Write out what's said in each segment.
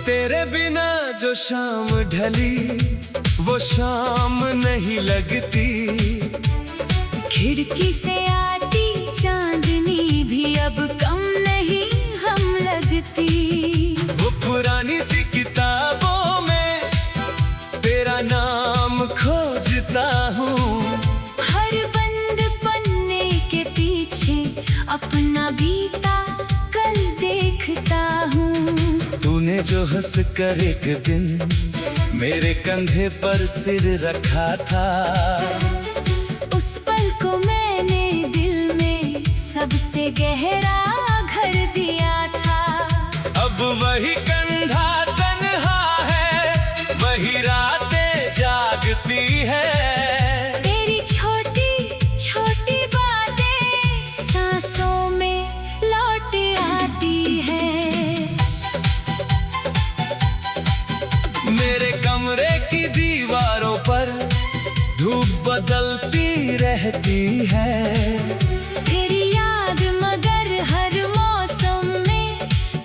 तेरे बिना जो शाम ढली वो शाम नहीं लगती। खिड़की से आती चांदनी भी अब कम नहीं हम लगती। वो पुरानी सी किताबों में तेरा नाम खोजता हूँ। हर बंद पन्ने के पीछे अपना बीता कल देखता हूँ। तूने जो हंस कर एक दिन मेरे कंधे पर सिर रखा था, उस पल को मैंने दिल में सबसे गहरा घर दिया था। अब वही कंधा तन्हा है, वही रातें जागती है। तेरी छोटी छोटी बातें सांसों में लौट आती है। मेरे कमरे की दीवारों पर धूप बदलती रहती है। तेरी याद मगर हर मौसम में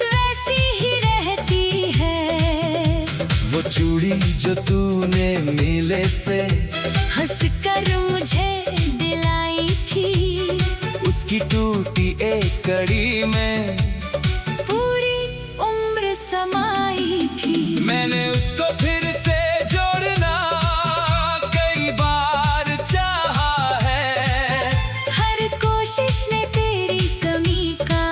वैसी ही रहती है। वो चूड़ी जो तूने मेले से हंसकर मुझे दिलाई थी, उसकी टूटी एक कड़ी में पूरी उम्र समाई थी। मैंने उसको फिर से जोड़ना कई बार चाहा है। हर कोशिश ने तेरी कमी का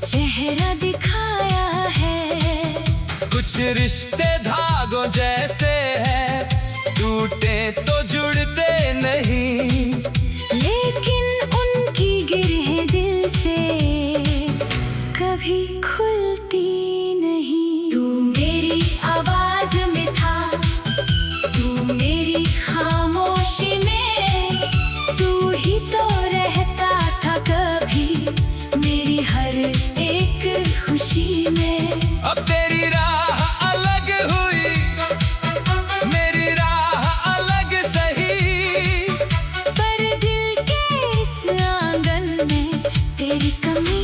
चेहरा दिखाया है। कुछ रिश्ते धागों जैसे हैं, टूटे तो जुड़ते नहीं। लेकिन उनकी गिरहें दिल से कभी खुलती नहीं। तू मेरी आवाज में था, तू मेरी खामोशी में, तू ही तो रहता था कभी मेरी हर एक खुशी में। अब तेरी राह अलग हुई, मेरी राह अलग सही, पर दिल के इस आंगन में तेरी कमी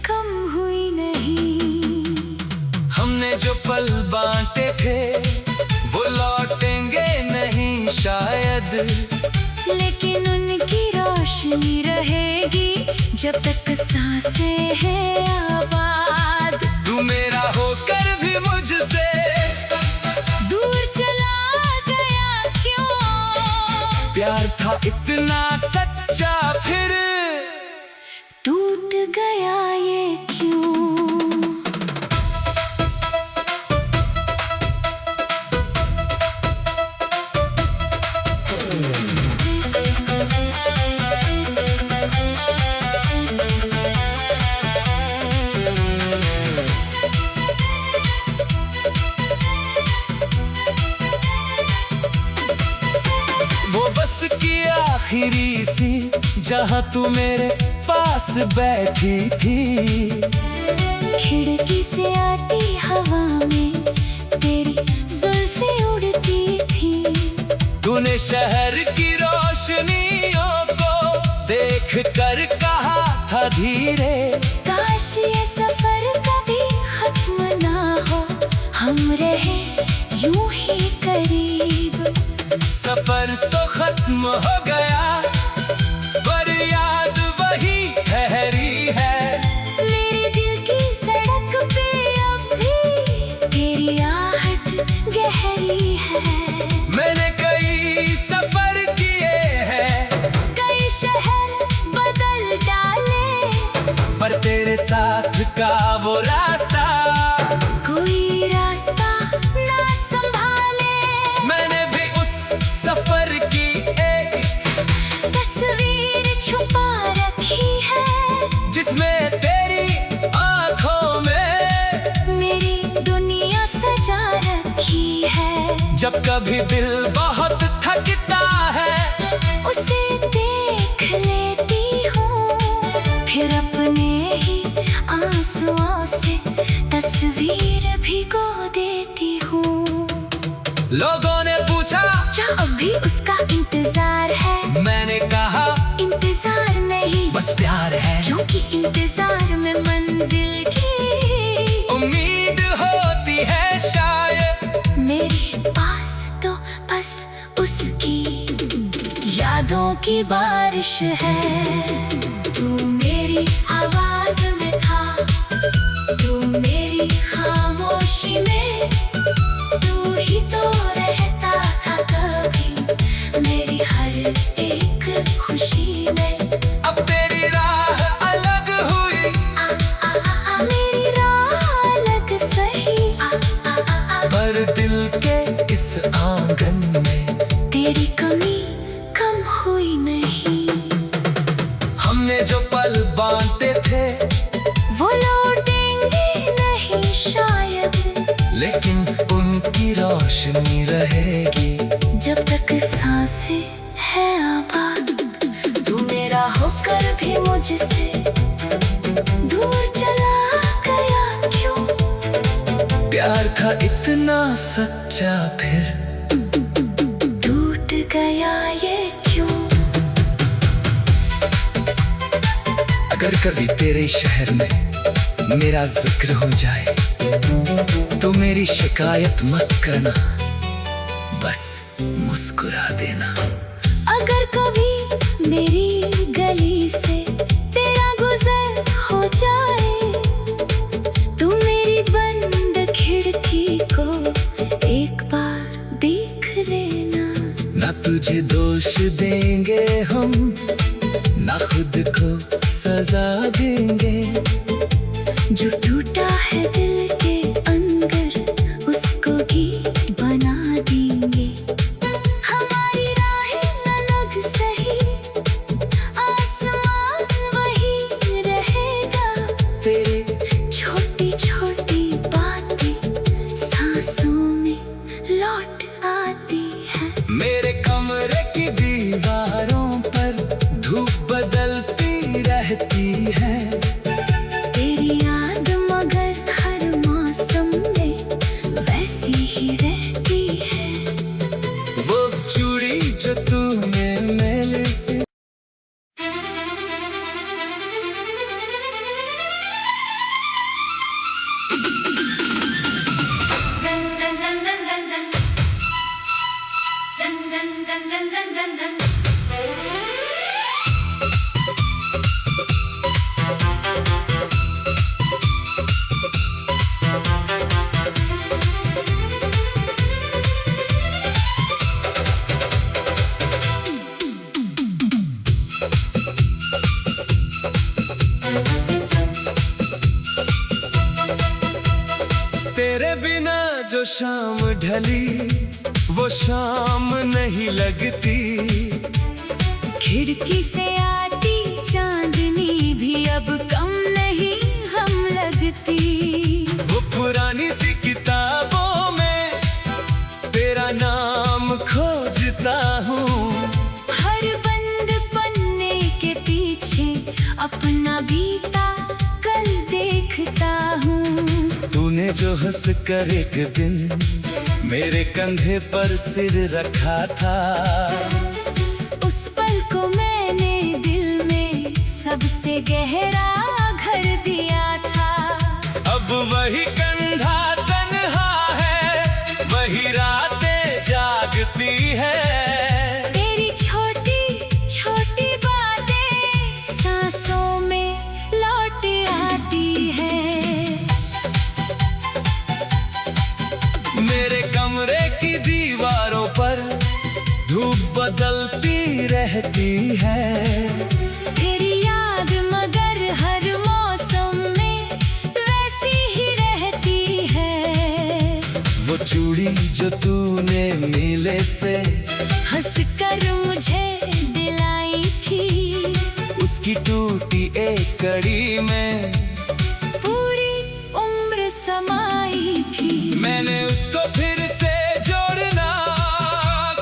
कम हुई नहीं। हमने जो पल बांटे थे वो लौटेंगे नहीं शायद, लेकिन उनकी रोशनी रहेगी जब तक सांसें हैं आबाद। तू मेरा होकर भी मुझसे दूर चला गया क्यों? प्यार था इतना सच्चा फिर टूट गया ये क्यों? वो बस की आखिरी सी जहाँ तू मेरे पास बैठी थी। खिड़की से आती हवा में तेरी जुल्फें उड़ती थी। तूने शहर की रोशनियों को देख कर कहा था धीरे, काश ये सफर कभी खत्म ना हो, हम रहे यूं ही करीब। सफर तो खत्म हो गया पर याद वही ठहरी है। मेरे दिल की सड़क पे अब भी तेरी आहट गहरी है। मैंने कई सफर किए हैं, कई शहर बदल डाले, पर तेरे साथ का वो रास्ता कोई रास्ता ना संभाले। मैंने भी उस सफर की एक तस्वीर छुपा रखी है, जिसमें तेरी आंखों में मेरी दुनिया सजा रखी है। जब कभी दिल बहुत थकता है नहीं, बस प्यार है। क्योंकि इंतजार में मंजिल की उम्मीद होती है शायद। मेरे पास तो बस उसकी यादों की बारिश है। तू मेरी आवाज में था, तू मेरी खामोशी में, तू ही तो रहता था कभी मेरी हर एक खुशी में। अब तेरी राह अलग हुई, मेरी राह अलग सही, पर दिल के इस आंगन में तेरी कमी कम हुई नहीं। हमने जो पल बांटे थे वो लौटेंगे नहीं शायद, लेकिन उनकी रोशनी रहेगी जब तक सांसें है आबाद। तू मेरा होकर भी मुझसे दूर चला गया क्यों? प्यार था इतना सच्चा, फिर टूट गया ये क्यों? अगर कभी तेरे शहर में मेरा जिक्र हो जाए तो मेरी शिकायत मत करना, बस मुस्कुरा देना। अगर कभी मेरी गली से तेरा गुजर हो जाए तो मेरी बंद खिड़की को एक बार देख लेना। ना तुझे दोष देंगे हम, ना खुद को सजा देंगे। जो टूटा है दिल के अंदर उसको गीत बना देंगे। हमारी राहें अलग सही, आसमान वही रहेगा। तेरे छोटी छोटी बातें सांसों में लौट आती है। मेरे कमरे की दीवारों पर धूप बदलती रहती है। तेरी याद मगर हर मौसम में वैसी ही रहती है। वो चूड़ी जो तूने मेरे से तेरे बिना जो शाम ढली वो शाम नहीं लगती। खिड़की से आती चांदनी भी अब कम नहीं हम लगती। वो पुरानी सी किताबों में तेरा नाम खोजता हूँ। हर बंद पन्ने के पीछे अपना बीता कल देखता हूँ। तूने जो हंस कर एक दिन मेरे कंधे पर सिर रखा था, उस पल को मैंने दिल में सबसे गहरा घर दिया था। अब वही कंधा तन्हा है, वही रातें जागती है। तेरी छोटी छोटी बातें सांसों में लौट आती है। मेरे कमरे की दीवारों पर धूप बदलती रहती है। तेरी याद मगर हर मौसम में वैसी ही रहती है। वो चूड़ी जो तूने मेले से हंस कर मुझे दिलाई थी, उसकी टूटी एक कड़ी में पूरी उम्र समाई थी। मैंने उसको फिर से जोड़ना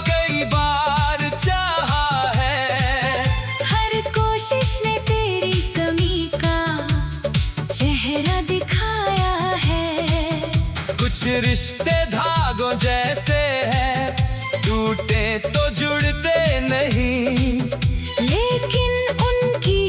कई बार चाहा है। हर कोशिश ने तेरी कमी का चेहरा दिखाया है। कुछ रिश्ते धागों जैसे हैं, टूटे तो जुड़ते नहीं। लेकिन उनकी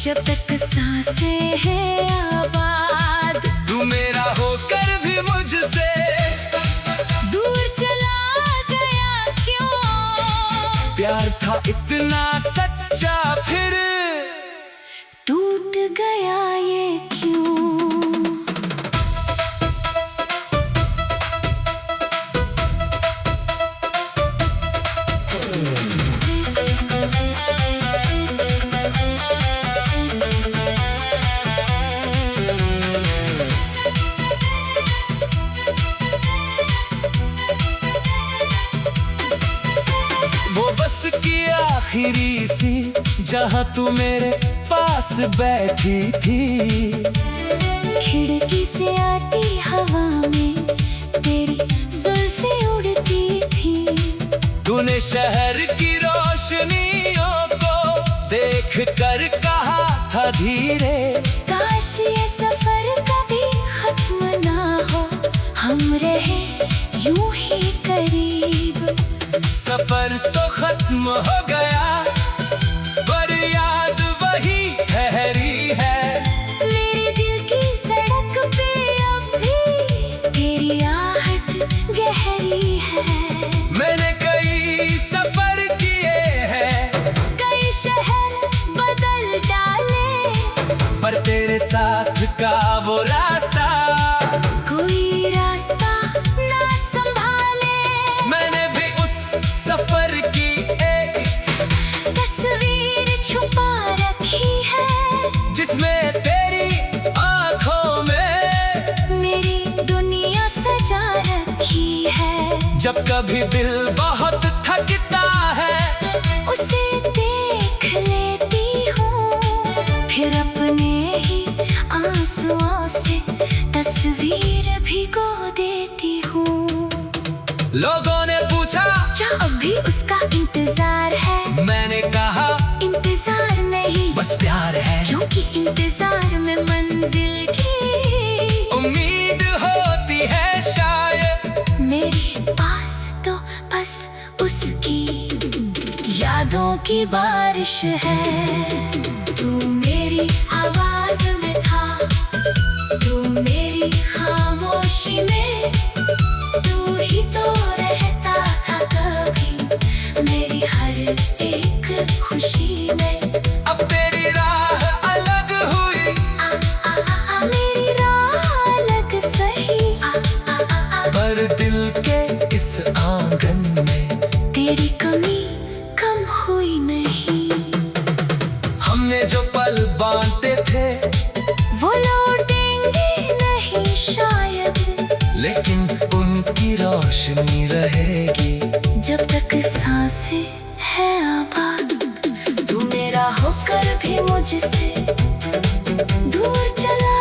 जब तक सांसें हैं आबाद। तू मेरा होकर भी मुझसे दूर चला गया क्यों? प्यार था इतना सच्चा फिर टूट गया ये क्यों? वो बस की आखिरी सी जहाँ तू मेरे पास बैठी थी। खिड़की से आती हवा में तेरी जुल्फें उड़ती थी। तूने शहर की रोशनियों को देख कर कहा था धीरे, काश ये सफर कभी खत्म ना हो, हम रहे यूं ही करीब। सफर तो खत्म हो गया पर याद वही ठहरी है। मेरे दिल की सड़क पे अब भी तेरी आहट गहरी है। मैंने कई सफर किए हैं, कई शहर बदल डाले, पर तेरे साथ का वो रास्ता कोई रास्ता ना संभाले। मैंने भी उस सफर की एक तस्वीर छुपा रखी है, जिसमें तेरी आंखों में मेरी दुनिया सजा रखी है। जब कभी दिल बहुत थकता है उसे देख लेती हूँ, फिर अपने ही आंसुओं से तस्वीर भिगो देती हूँ। लोगों ने पूछा क्या अभी उसका इंतजार है? मैंने कहा इंतजार नहीं बस प्यार है, क्योंकि इंतजार में मंजिल की उम्मीद होती है शायद। मेरे पास तो बस उसकी यादों की बारिश है। तू मेरी आवाज में था, तू मेरी खामोशी में, तू ही तो रहता था कभी मेरी हर एक खुशी में। अब तेरी राह अलग हुई मेरी राह अलग सही, पर दिल के इस आंगन में तेरी कमी कम हुई नहीं। हमने जो पल बांटे थे वो लौटेंगे नहीं शायद, लेकिन उनकी रोशनी रहेगी जब तक सांसें हैं आबाद। तू मेरा होकर भी मुझसे दूर चला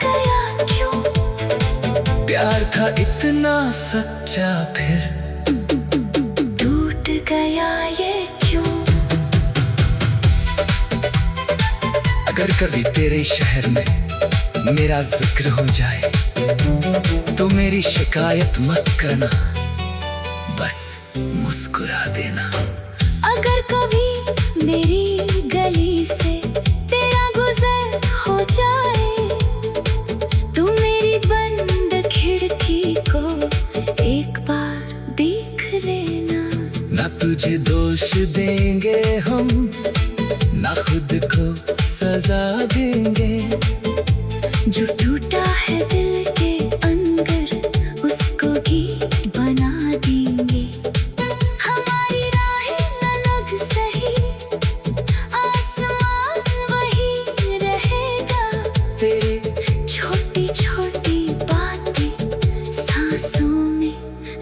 गया क्यों? प्यार था इतना सच्चा फिर टूट गया ये क्यों? अगर कभी तेरे शहर में मेरा जिक्र हो जाए तो मेरी शिकायत मत करना, बस मुस्कुरा देना। अगर कभी मेरी गली से तेरा गुजर हो जाए तो मेरी बंद खिड़की को एक बार देख लेना। ना तुझे दोष देंगे हम, ना खुद को सजा देंगे। जो टूटा है दिल के अंदर उसको गीत बना देंगे। हमारी राहें न लग सही, आसमान वही रहेगा। तेरे छोटी छोटी बातें सांसों में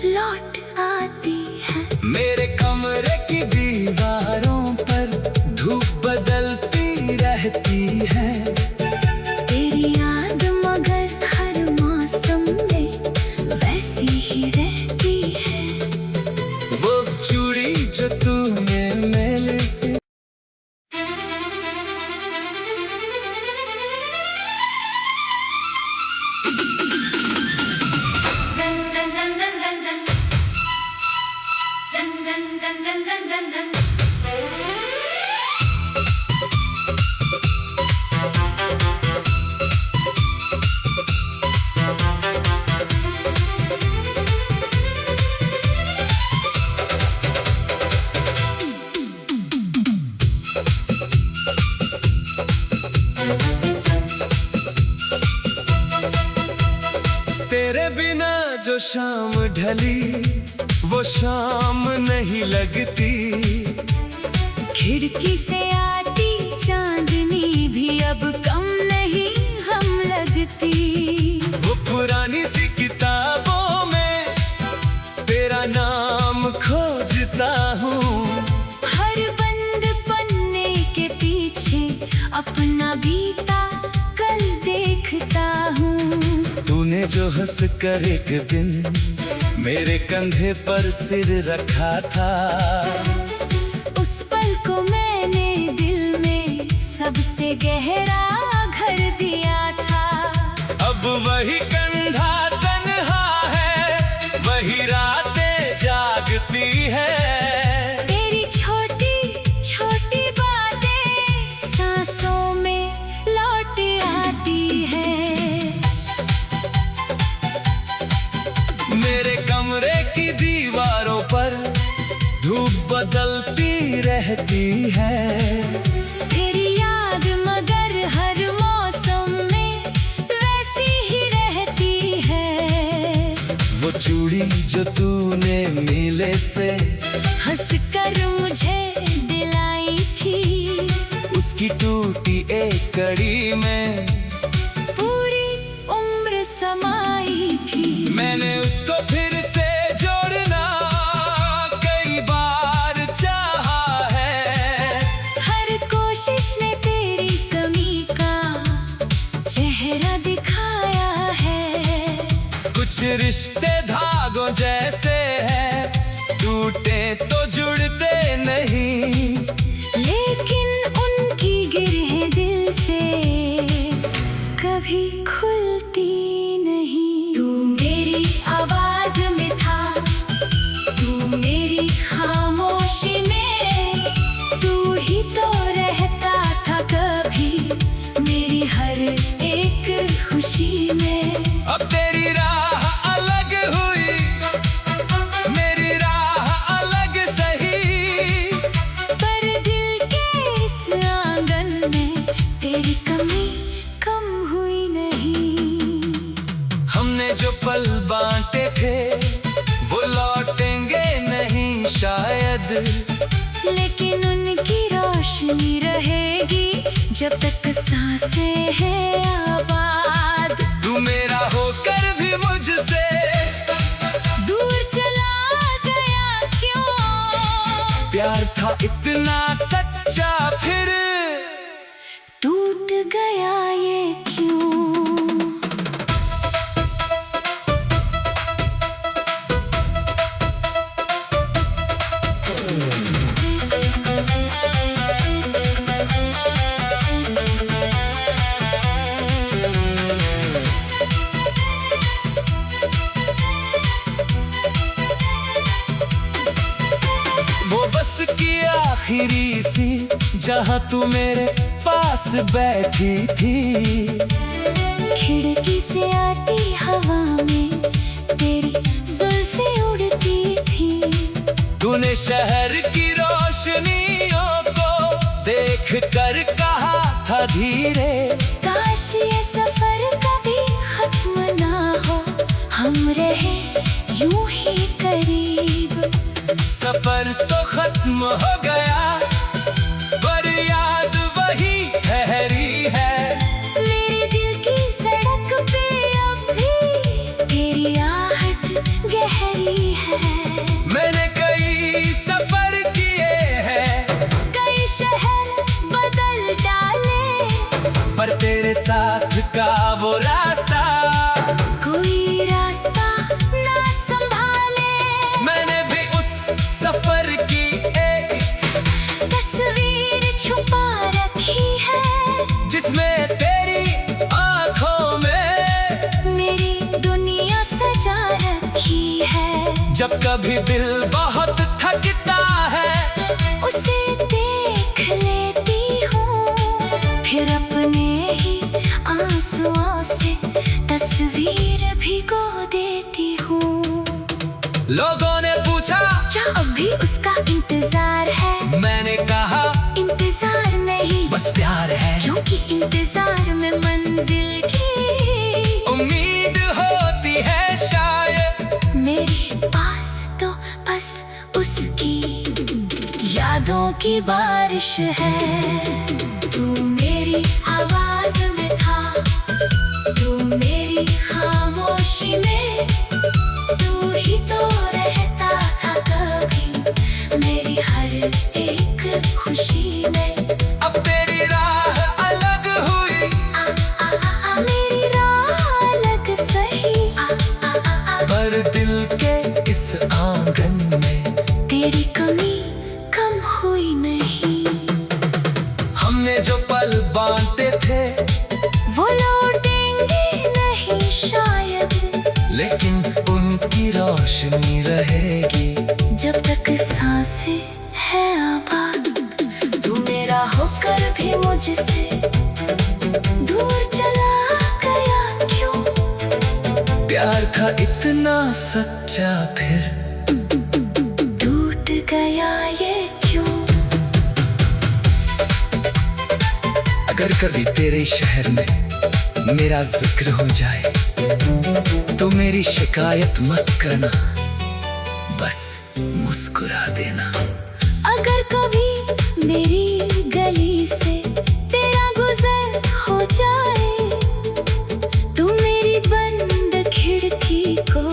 लौट आती है। मेरे कमरे की दीवारों पर धूप बदलती रहती है। तेरी याद मगर हर मौसम में वैसी ही रहती है। वो चूड़ी जो तूने मेरे से जो शाम ढली वो शाम नहीं लगती। खिड़की से आती चांदनी भी अब कम नहीं हम लगती। वो पुरानी सी किताबों में तेरा नाम खोजता हूँ। हर बंद पन्ने के पीछे अपना बीता कल देखता हूँ। तूने जो हंस कर एक दिन मेरे कंधे पर सिर रखा था, उस पल को मैंने दिल में सबसे गहरा घर दिया था। अब वही कंधा तन्हा है, वही रातें जागती है। तेरी छोटी छोटी बातें सांसों में लौट आती है। मेरे कमरे की दीवारों पर धूप बदलती रहती है। तेरी याद मगर हर मौसम में वैसी ही रहती है। वो चूड़ी जो तूने मेले से हंसकर मुझे दिलाई थी, उसकी टूटी एक कड़ी में पूरी उम्र समाई थी। मैंने उसको फिर से जोड़ना कई बार चाहा है। हर कोशिश ने तेरी कमी का चेहरा दिखाया है। कुछ रिश्ते धागों जैसे हैं, टूटे तो जुड़ते नहीं। लेकिन उनकी गिरहें दिल से कभी खुलती नहीं। तू मेरी आवाज में था, तू मेरी खामोशी में, तू ही तो रहता था कभी मेरी हर एक खुशी में। अब तेरी राह अलग हुई, मेरी राह अलग सही। पर दिल के इस आंगन में तेरी कमी कम हुई नहीं। हमने जो पल बांटे थे वो लौटेंगे नहीं शायद, लेकिन उनकी रोशनी रहेगी जब तक सांसें हैं आबाद। तू मेरा होकर भी मुझसे दूर चला गया क्यों? प्यार था इतना सच्चा फिर टूट गया ये क्यों? वो बस की आखिरी सी जहाँ तू मेरे पास बैठी थी। खिड़की से आती हवा में तेरी जुल्फें उड़ती थी। तूने शहर की रोशनियों को देख कर कहा था धीरे, काश ये सफर कभी खत्म ना हो, हम रहे यूं ही करीब। सफर तो खत्म हो गया पर याद वही ठहरी है। मेरे दिल की सड़क पे अब भी तेरी आहट गहरी है। मैंने कई सफर किए हैं, कई शहर बदल डाले, पर तेरे साथ का वो रास्ता कोई रास्ता ना संभाले। मैंने भी उस सफर की एक तस्वीर छुपा रखी है, जिसमें तेरी आंखों में मेरी दुनिया सजा रखी है। जब कभी दिल बहुत थकता है उसे देख लेती हूँ, फिर अपने ही आंसुओं से तस्वीर भिगो देती हूँ। लोगों ने पूछा क्या अभी उसका इंतजार है? मैंने कहा इंतजार नहीं बस प्यार है, क्योंकि इंतजार में मंजिल की उम्मीद होती है शायद। की बारिश है। तू मेरी आवाज में था, तू मेरी खामोशी में, तू ही तो रहता था कभी मेरी हर एक खुशी में। अब तेरी राह अलग हुई, मेरी राह अलग सही, पर दिल के इस आंगन में तेरी कमी कम हुई नहीं। हमने जो पल बांटे थे वो लौटेंगे नहीं शायद, लेकिन उनकी रोशनी रहेगी जब तक सांसें है आबाद। तू मेरा होकर भी मुझसे दूर चला गया क्यों? प्यार था इतना सच्चा फिर टूट गया ये क्यों? अगर कभी तेरे शहर में मेरा जिक्र हो जाए तो मेरी शिकायत मत करना, बस मुस्कुरा देना। अगर कभी मेरी गली से तेरा गुजर हो जाए तो मेरी बंद खिड़की को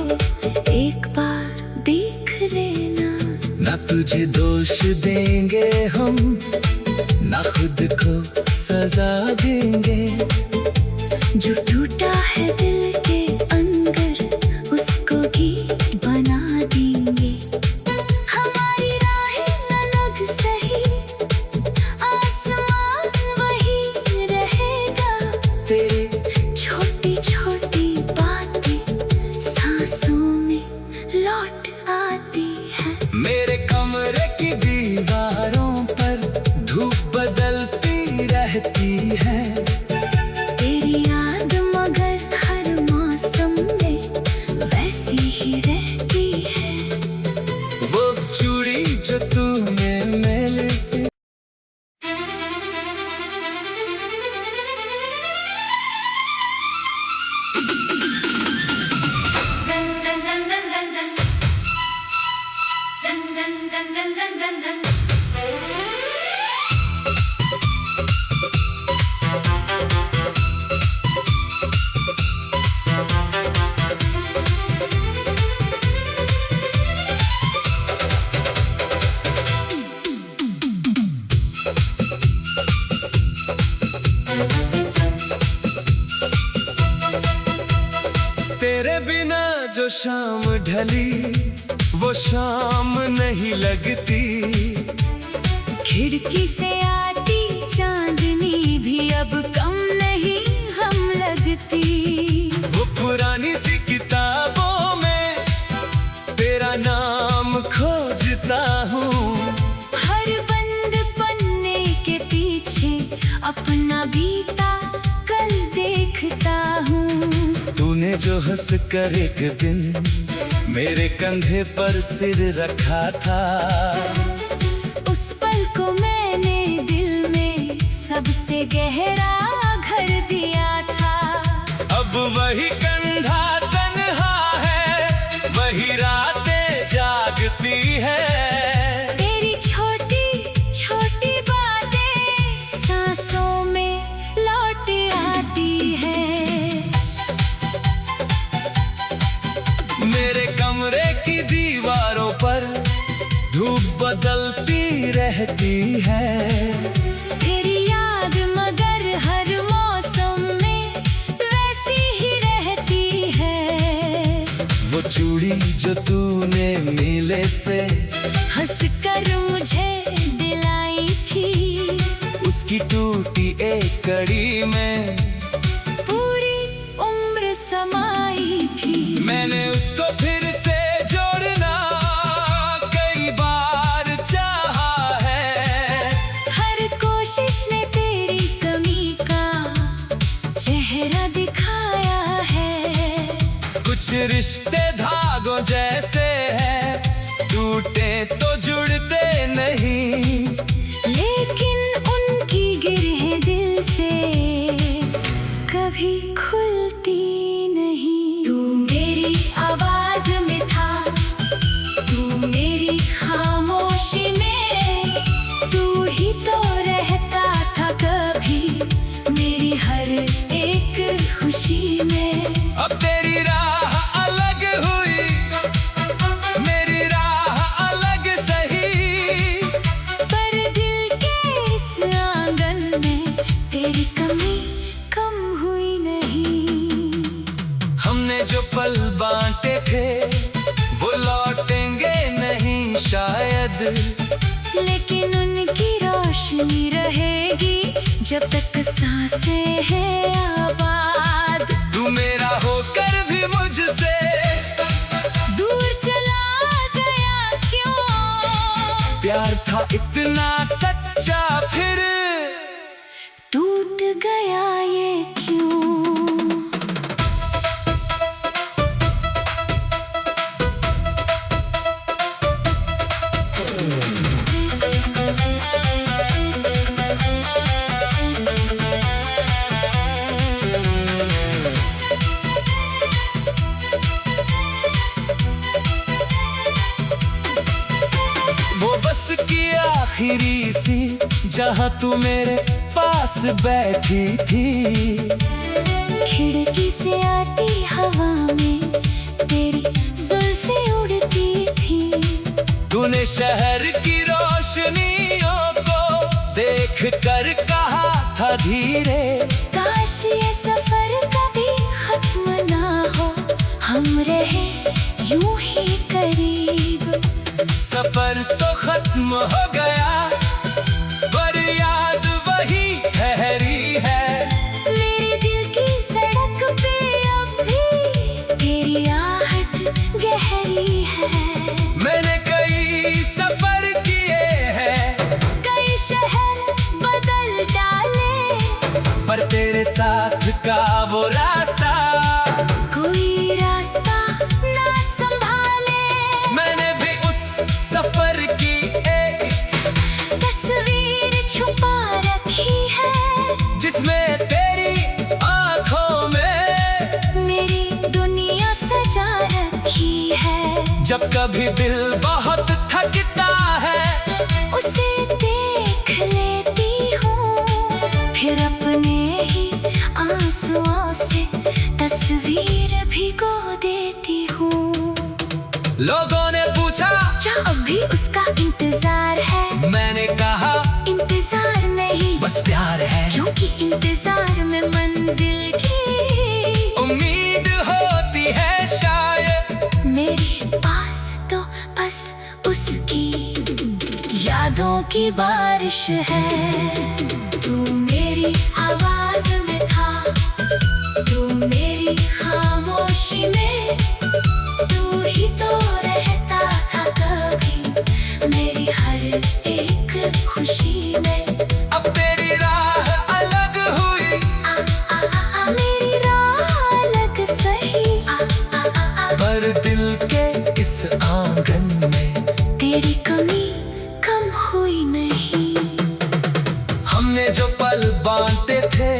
एक बार देख लेना। ना तुझे दोष देंगे हम, ना खुद को सजा देंगे। जो टूटा है दिल के अंदर उसको गीत बना देंगे। हमारी राहें अलग सही, आसमान वही रहेगा। तेरे छोटी छोटी बातें सांसों में लौट आती है। मेरे कमरे की दीवारों पर धूप बदलती रहती है। तेरी याद मगर हर मौसम में वैसी ही रहती है। वो चूड़ी जो तूने मेरे से तेरे बिना जो शाम ढली वो शाम नहीं लगती। खिड़की से आती चांदनी भी अब कम नहीं हम लगती। वो पुरानी सी किताबों में तेरा नाम खोजता हूँ। हर बंद पन्ने के पीछे अपना बीता कल देखता हूँ। तूने जो हंस कर एक दिन मेरे कंधे पर सिर रखा था, उस पल को मैंने दिल में सबसे गहरा घर दिया था। अब वही कंधा तन्हा है, वही रातें जागती है। तेरी छोटी छोटी बातें सांसों में लौट आती है। मेरे कमरे की दीवारों पर धूप बदलती रहती है। तेरी याद मगर हर मौसम में वैसी ही रहती है। वो चूड़ी जो तूने मेले से हंस कर मुझे दिलाई थी, उसकी टूटी एक कड़ी में पूरी उम्र समाई थी। मैंने उसको फिर से जोड़ना कई बार चाहा है। हर कोशिश ने तेरी कमी का चेहरा दिखाया है। कुछ रिश्ते धागों जैसे हैं, टूटे तो जुड़ते नहीं। लेकिन उनकी गिरहें दिल से कभी खुलती नहीं। तू मेरी आवाज में था, तू मेरी खामोशी में, तू हमने जो पल बांटे थे वो लौटेंगे नहीं शायद, लेकिन उनकी रोशनी रहेगी जब तक सांसें हैं आबाद। तू मेरा होकर भी मुझसे दूर चला गया क्यों? प्यार था इतना सच्चा फिर टूट गया ये क्यों? वो बस की आखिरी सी जहाँ तू मेरे पास बैठी थी। खिड़की से आती हवा में तेरी जुल्फें उड़ती थी। तूने शहर की रोशनियों को देख कर कहा था धीरे, काश ये सफर कभी खत्म ना हो, हम रहे यूं ही करीब। सफर तो खत्म हो गया पर याद वही ठहरी है। मेरे दिल की सड़क पे अब भी तेरी आहट गहरी है। मैंने कई सफर किए हैं, कई शहर बदल डाले, पर तेरे साथ का वो रास्ता कोई रास्ता ना संभाले। मैंने भी उस सफर की एक तस्वीर छुपा रखी है जिसमें तेरी आंखों में मेरी दुनिया सजा रखी है। जब कभी दिल बहुत थकता है उसे देख लेती हूँ, फिर अपने ही आंसुओं से तस्वीर भिगो देती हूँ। लोगों ने पूछा क्या अभी उसका इंतजार है? मैंने कहा इंतजार नहीं बस प्यार है, क्योंकि इंतजार में मंजिल की उम्मीद होती है शायद। मेरे पास तो बस उसकी यादों की बारिश है। तू मेरी आवाज में था, तू मेरी खामोशी में, तू ही तो रहता था कभी मेरी हर एक खुशी में। अब तेरी राह अलग हुई मेरी राह अलग सही, पर दिल के इस आंगन में तेरी कमी कम हुई नहीं। हमने जो पल बांटे थे